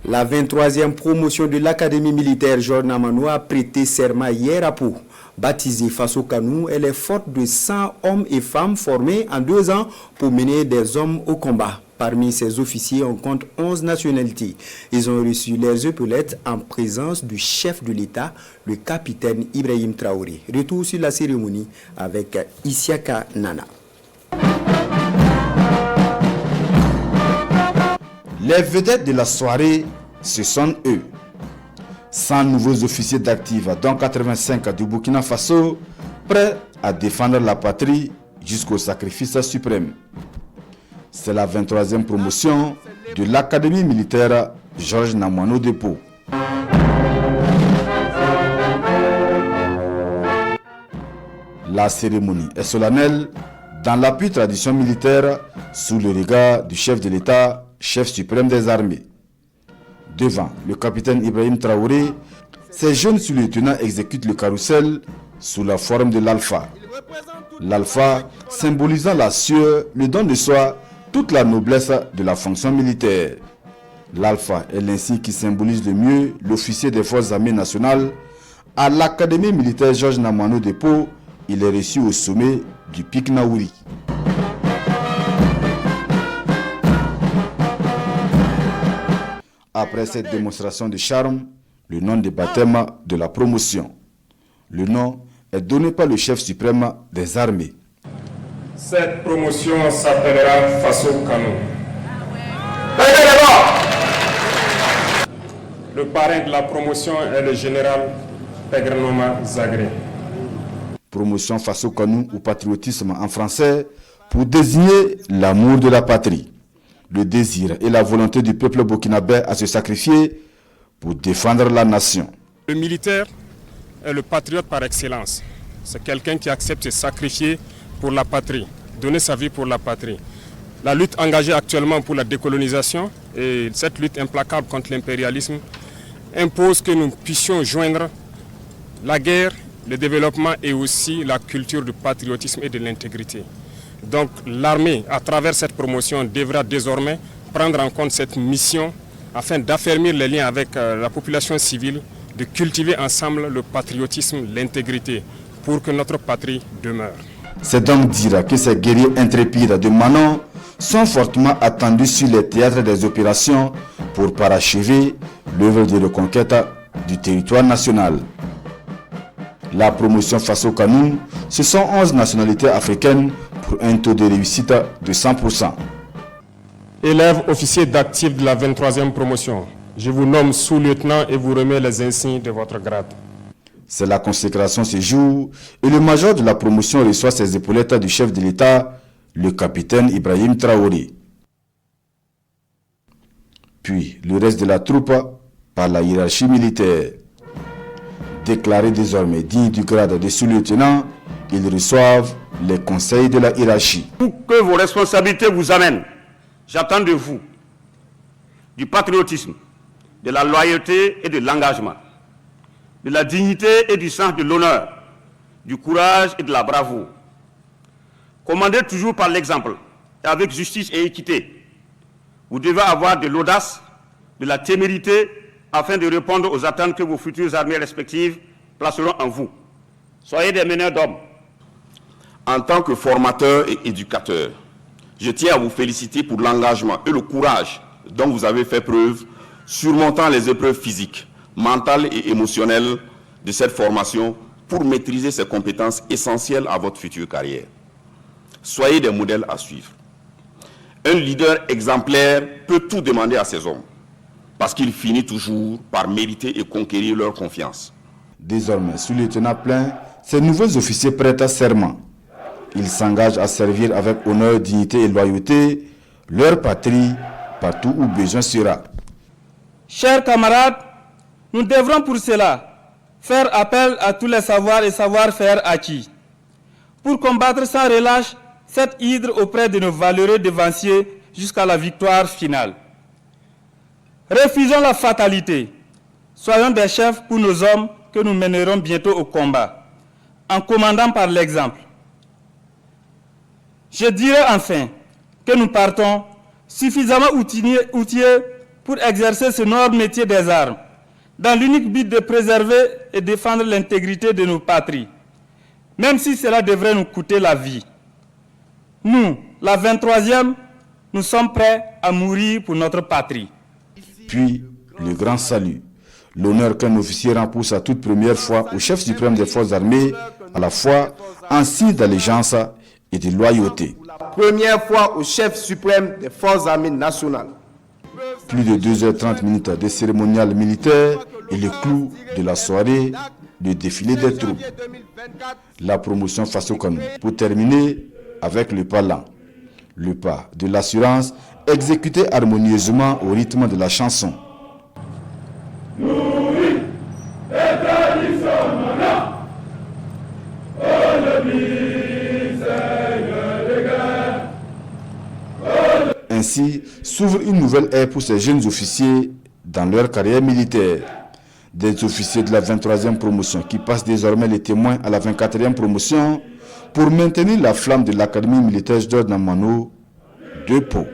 La 23e promotion de l'Académie militaire Georges Namanou a prêté serment hier à Pau. Baptisée Faso Kanou, elle est forte de 100 hommes et femmes formés en 2 ans pour mener des hommes au combat. Parmi ces officiers, on compte 11 nationalités. Ils ont reçu leurs épaulettes en présence du chef de l'État, le capitaine Ibrahim Traoré. Retour sur la cérémonie avec Isiaka Nana. Les vedettes de la soirée, ce sont eux. 100 nouveaux officiers d'actifs, dont 85 du Burkina Faso, prêts à défendre la patrie jusqu'au sacrifice suprême. C'est la 23e promotion de l'Académie militaire Georges Namanou de Pau. La cérémonie est solennelle dans l'appui tradition militaire sous le regard du chef de l'État, chef suprême des armées. Devant le capitaine Ibrahim Traoré, ces jeunes sous-lieutenants exécutent le carrousel sous la forme de l'alpha. L'alpha symbolisant la sueur, le don de soi, toute la noblesse de la fonction militaire. L'alpha est l'insigne qui symbolise le mieux l'officier des forces armées nationales. À l'Académie militaire Georges Namanou de Pau, il est reçu au sommet du pic Naouri. Après cette démonstration de charme, le nom de baptême de la promotion. Le nom est donné par le chef suprême des armées. Cette promotion s'appellera Faso Kanou. Le parrain de la promotion est le général Pegrenoma Zagré. Promotion Faso Kanou ou patriotisme en français pour désigner l'amour de la patrie, le désir et la volonté du peuple burkinabé à se sacrifier pour défendre la nation. Le militaire est le patriote par excellence. C'est quelqu'un qui accepte de se sacrifier pour la patrie, donner sa vie pour la patrie. La lutte engagée actuellement pour la décolonisation et cette lutte implacable contre l'impérialisme impose que nous puissions joindre la guerre, le développement et aussi la culture du patriotisme et de l'intégrité. Donc l'armée, à travers cette promotion, devra désormais prendre en compte cette mission afin d'affermir les liens avec la population civile, de cultiver ensemble le patriotisme, l'intégrité, pour que notre patrie demeure. C'est donc dire que ces guerriers intrépides de Manon sont fortement attendus sur les théâtres des opérations pour parachever l'œuvre de reconquête du territoire national. La promotion Faso Kanou, ce sont 11 nationalités africaines pour un taux de réussite de 100%. Élèves officiers d'actifs de la 23e promotion, je vous nomme sous-lieutenant et vous remets les insignes de votre grade. C'est la consécration ce jour et le major de la promotion reçoit ses épaulettes du chef de l'État, le capitaine Ibrahim Traoré. Puis le reste de la troupe par la hiérarchie militaire. Déclarés désormais dignes du grade de sous-lieutenant, ils reçoivent les conseils de la hiérarchie. Pour que vos responsabilités vous amènent, j'attends de vous du patriotisme, de la loyauté et de l'engagement, de la dignité et du sens de l'honneur, du courage et de la bravoure. Commandez toujours par l'exemple et avec justice et équité. Vous devez avoir de l'audace, de la témérité afin de répondre aux attentes que vos futures armées respectives placeront en vous. Soyez des meneurs d'hommes. En tant que formateur et éducateur, je tiens à vous féliciter pour l'engagement et le courage dont vous avez fait preuve, surmontant les épreuves physiques, mentales et émotionnelles de cette formation pour maîtriser ces compétences essentielles à votre future carrière. Soyez des modèles à suivre. Un leader exemplaire peut tout demander à ses hommes, parce qu'il finit toujours par mériter et conquérir leur confiance. Désormais, sous lieutenant plein, ces nouveaux officiers prêtent serment. Ils s'engagent à servir avec honneur, dignité et loyauté leur patrie partout où besoin sera. Chers camarades, nous devrons pour cela faire appel à tous les savoirs et savoir-faire acquis pour combattre sans relâche cette hydre auprès de nos valeureux devanciers jusqu'à la victoire finale. Refusons la fatalité. Soyons des chefs pour nos hommes que nous mènerons bientôt au combat, en commandant par l'exemple. Je dirai enfin que nous partons suffisamment outillés pour exercer ce noble métier des armes, dans l'unique but de préserver et défendre l'intégrité de nos patries, même si cela devrait nous coûter la vie. Nous, la 23e, nous sommes prêts à mourir pour notre patrie. Puis, le grand salut, l'honneur qu'un officier rend pour sa toute première fois au chef suprême des forces armées, à la fois en signe d'allégeance et de loyauté. Première fois au chef suprême des forces armées nationales. Plus de 2h30 de cérémonial militaire et le clou de la soirée, le défilé des troupes. La promotion face au canon. Pour terminer avec le pas lent, le pas de l'assurance exécuté harmonieusement au rythme de la chanson. Ainsi s'ouvre une nouvelle ère pour ces jeunes officiers dans leur carrière militaire. Des officiers de la 23e promotion qui passent désormais les témoins à la 24e promotion pour maintenir la flamme de l'Académie militaire Georges Namanou de Pau.